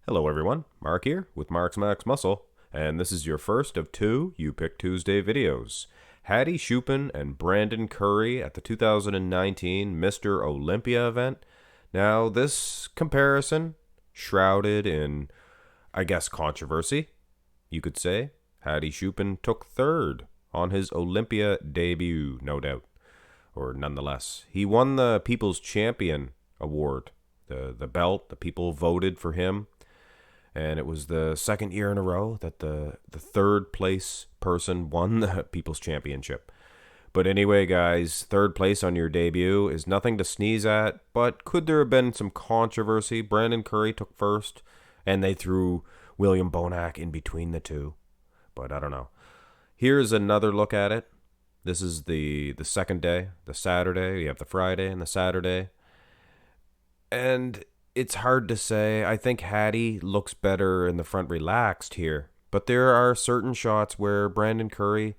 Hello everyone, Mark here with Mark's Max Muscle, and this is your first of two You Pick Tuesday videos. Hadi Choopan and Brandon Curry at the 2019 Mr. Olympia event. Now, this comparison, shrouded in, I guess, controversy, you could say. Hadi Choopan took third on his Olympia debut, no doubt, or nonetheless. He won the People's Champion Award, the belt. The people voted for him. And it was the second year in a row that the third place person won the People's Championship. But anyway, guys, third place on your debut is nothing to sneeze at, but could there have been some controversy? Brandon Curry took first, and they threw William Bonac in between the two. But I don't know. Here's another look at it. This is the second day, the Saturday. You have the Friday and the Saturday. And it's hard to say. I think Hadi looks better in the front relaxed here. But there are certain shots where Brandon Curry,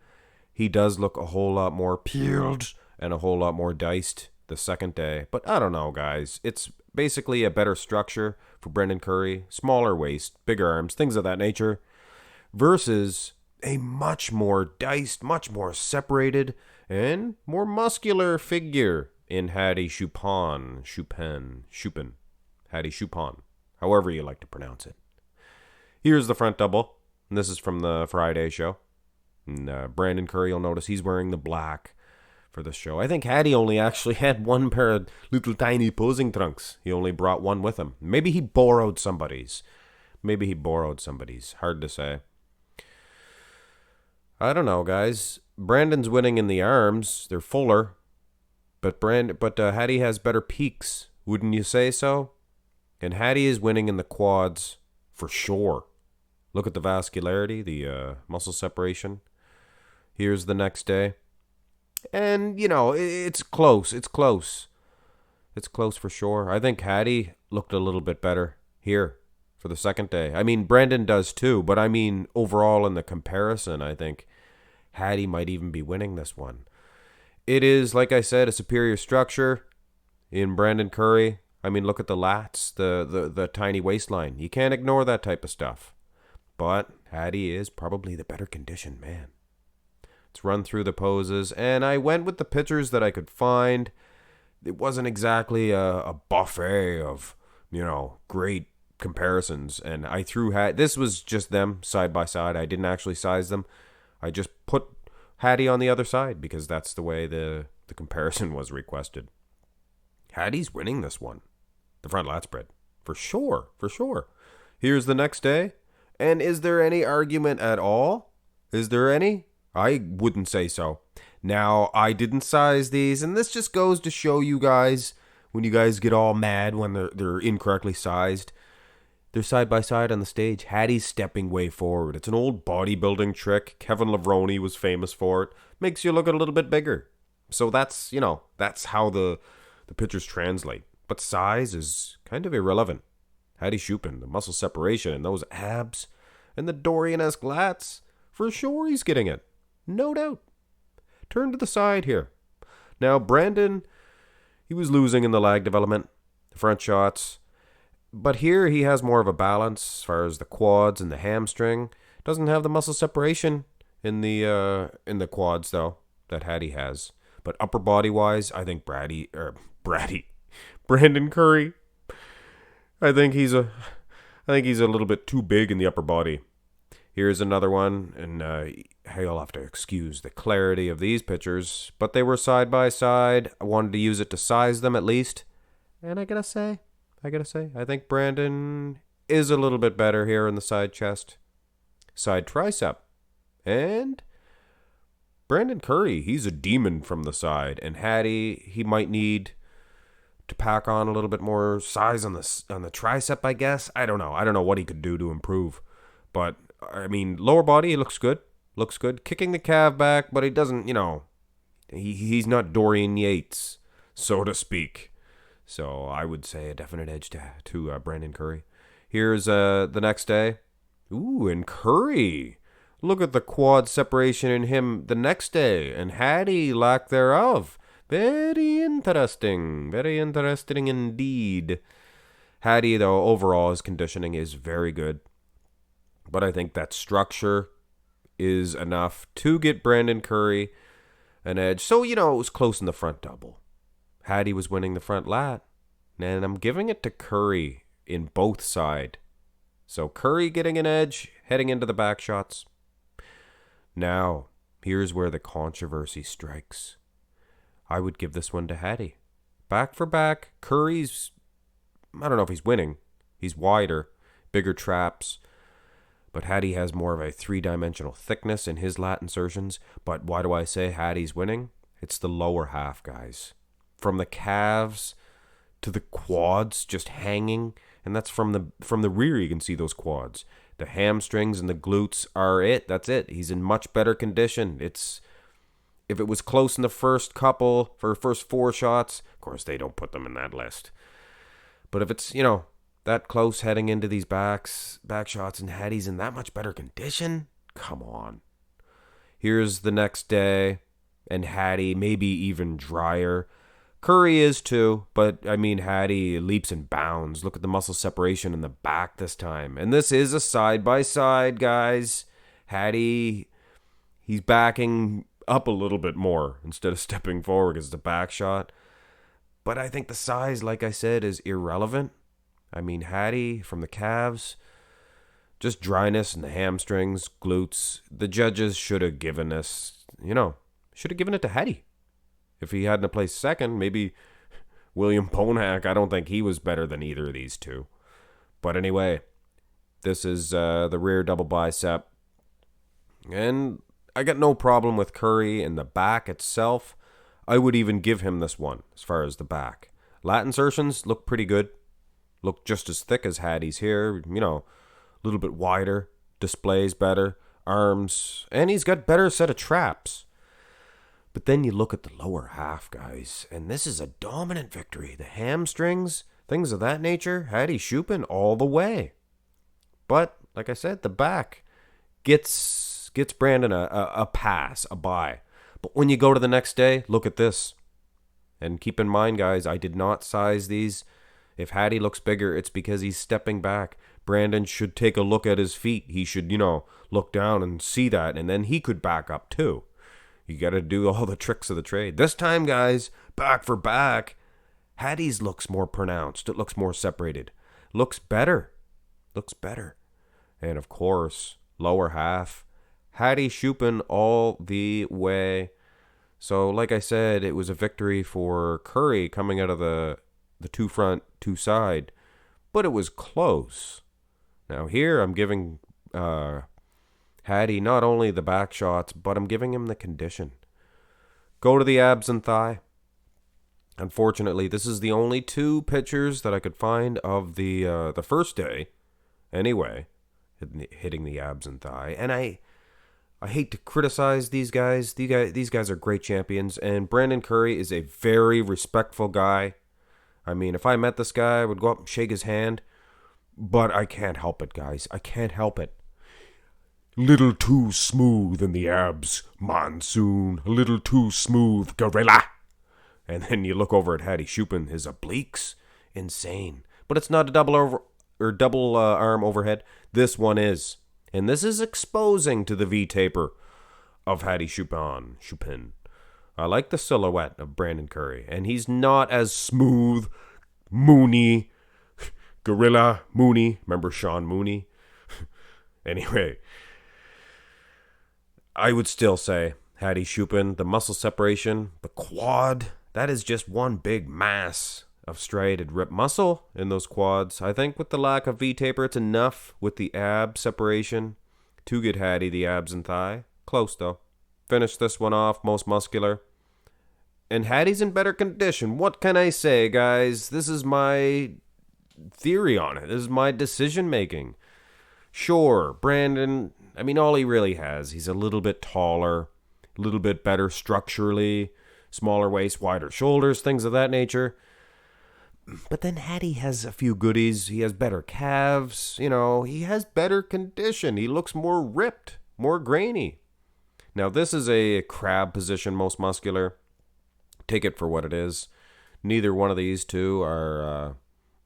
he does look a whole lot more peeled and a whole lot more diced the second day. But I don't know, guys. It's basically a better structure for Brandon Curry. Smaller waist, bigger arms, things of that nature. Versus a much more diced, much more separated, and more muscular figure in Hadi Choopan. Hadi Choopan, however you like to pronounce it. Here's the front double, and this is from the Friday show. And Brandon Curry, you'll notice he's wearing the black for the show. I think Hadi only actually had one pair of little tiny posing trunks. He only brought one with him. Maybe he borrowed somebody's. Hard to say. I don't know, guys. Brandon's winning in the arms. They're fuller. But Hadi has better peaks. Wouldn't you say so? And Hadi is winning in the quads for sure. Look at the vascularity, the muscle separation. Here's the next day. And, you know, it's close. It's close for sure. I think Hadi looked a little bit better here for the second day. I mean, Brandon does too, but I mean, overall in the comparison, I think Hadi might even be winning this one. It is, like I said, a superior structure in Brandon Curry. I mean, look at the lats, the tiny waistline. You can't ignore that type of stuff. But Hadi is probably the better conditioned man. Let's run through the poses. And I went with the pictures that I could find. It wasn't exactly a buffet of, great comparisons. And I threw this was just them side by side. I didn't actually size them. I just put Hadi on the other side because that's the way the comparison was requested. Hadi's winning this one. The front lat spread. For sure. Here's the next day. And is there any argument at all? Is there any? I wouldn't say so. Now, I didn't size these, and this just goes to show you guys, when you guys get all mad when they're incorrectly sized, they're side by side on the stage. Hadi's stepping way forward. It's an old bodybuilding trick. Kevin Levrone was famous for it. Makes you look a little bit bigger. So that's how the pictures translate. But size is kind of irrelevant. Hadi Choopan, the muscle separation and those abs and the Dorian-esque lats, for sure he's getting it. No doubt. Turn to the side here. Now, Brandon, he was losing in the lag development, the front shots. But here he has more of a balance as far as the quads and the hamstring. Doesn't have the muscle separation in the quads, though, that Hadi has. But upper body wise, I think Brandon Curry, I think he's a little bit too big in the upper body. Here's another one, and you'll have to excuse the clarity of these pictures, but they were side by side. I wanted to use it to size them at least, and I gotta say, I think Brandon is a little bit better here in the side chest, side tricep, and Brandon Curry, he's a demon from the side, and Hadi, he might need to pack on a little bit more size on the tricep, I guess. I don't know what he could do to improve, but I mean, lower body, he looks good, kicking the calf back, but he doesn't, he's not Dorian Yates, so to speak. So I would say a definite edge to Brandon Curry. Here's the next day. Ooh, and Curry, look at the quad separation in him the next day, and Hadi lack thereof. Very interesting indeed. Hadi, though, overall, his conditioning is very good. But I think that structure is enough to get Brandon Curry an edge. So, it was close in the front double. Hadi was winning the front lat. And I'm giving it to Curry in both side. So Curry getting an edge, heading into the back shots. Now, here's where the controversy strikes. I would give this one to Hadi. Back for back, Curry's, I don't know if he's winning. He's wider, bigger traps. But Hadi has more of a three-dimensional thickness in his lat insertions. But why do I say Hadi's winning? It's the lower half, guys. From the calves to the quads just hanging. And that's from the rear, you can see those quads. The hamstrings and the glutes are it. That's it. He's in much better condition. If it was close in the first couple, for first 4 shots, of course they don't put them in that list. But if it's, that close heading into these back shots and Hadi's in that much better condition, come on. Here's the next day, and Hadi maybe even drier. Curry is too, but Hadi leaps and bounds. Look at the muscle separation in the back this time. And this is a side-by-side, guys. Hadi, he's backing up a little bit more instead of stepping forward because it's a back shot. But I think the size, like I said, is irrelevant. Hadi from the calves, just dryness in the hamstrings, glutes. The judges should have given this, should have given it to Hadi. If he hadn't placed second, maybe William Bonac, I don't think he was better than either of these two. But anyway, this is the rear double bicep. And I got no problem with Curry in the back itself. I would even give him this one as far as the back. Lat insertions look pretty good. Look just as thick as Hadi's here. A little bit wider. Displays better. Arms. And he's got better set of traps. But then you look at the lower half, guys, and this is a dominant victory. The hamstrings, things of that nature, Hadi Choopan all the way. But, like I said, the back gets Brandon a pass, a bye. But when you go to the next day, look at this. And keep in mind, guys, I did not size these. If Hadi looks bigger, it's because he's stepping back. Brandon should take a look at his feet. He should, look down and see that, and then he could back up too. You got to do all the tricks of the trade. This time, guys, back for back, Hadi's looks more pronounced. It looks more separated. Looks better. And, of course, lower half, Hadi Choopan all the way. So, like I said, it was a victory for Curry coming out of the 2 front, 2 side. But it was close. Now, here I'm giving Hadi not only the back shots, but I'm giving him the condition. Go to the abs and thigh. Unfortunately, this is the only 2 pictures that I could find of the first day, anyway, hitting the abs and thigh. And I hate to criticize these guys. These guys are great champions, and Brandon Curry is a very respectful guy. If I met this guy, I would go up and shake his hand, but I can't help it, guys. I can't help it. Little too smooth in the abs, monsoon. A little too smooth, gorilla. And then you look over at Hadi Choopan, his obliques, insane. But it's not a double arm overhead. This one is. And this is exposing to the V-taper of Hadi Choopan. I like the silhouette of Brandon Curry. And he's not as smooth, Mooney, gorilla, Mooney. Remember Sean Mooney? Anyway, I would still say Hadi Choopan, the muscle separation, the quad, that is just one big mass of striated rip muscle in those quads. I think with the lack of V-taper, it's enough with the ab separation to get Hadi the abs and thigh. Close, though. Finish this one off, most muscular. And Hadi's in better condition. What can I say, guys? This is my theory on it. This is my decision-making. Sure, Brandon, all he really has, he's a little bit taller, a little bit better structurally, smaller waist, wider shoulders, things of that nature. But then Hadi has a few goodies. He has better calves, he has better condition. He looks more ripped, more grainy. Now, this is a crab position, most muscular. Take it for what it is. Neither one of these two are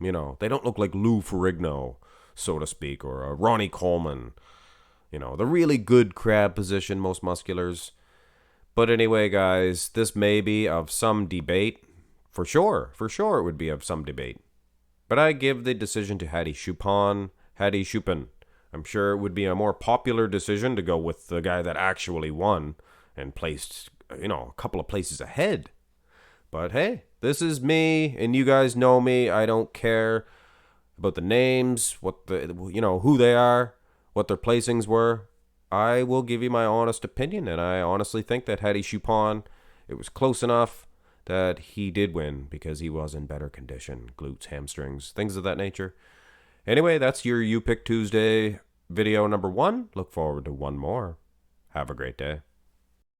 You know, they don't look like Lou Ferrigno, so to speak, or a Ronnie Coleman. You know, the really good crab position, most musculars. But anyway, guys, this may be of some debate. For sure it would be of some debate. But I give the decision to Hadi Choopan. I'm sure it would be a more popular decision to go with the guy that actually won and placed, a couple of places ahead. But hey, this is me, and you guys know me. I don't care about the names, who they are, what their placings were. I will give you my honest opinion, and I honestly think that Hadi Choopan, it was close enough that he did win because he was in better condition, glutes, hamstrings, things of that nature. Anyway, that's your You Pick Tuesday video number 1. Look forward to one more. Have a great day.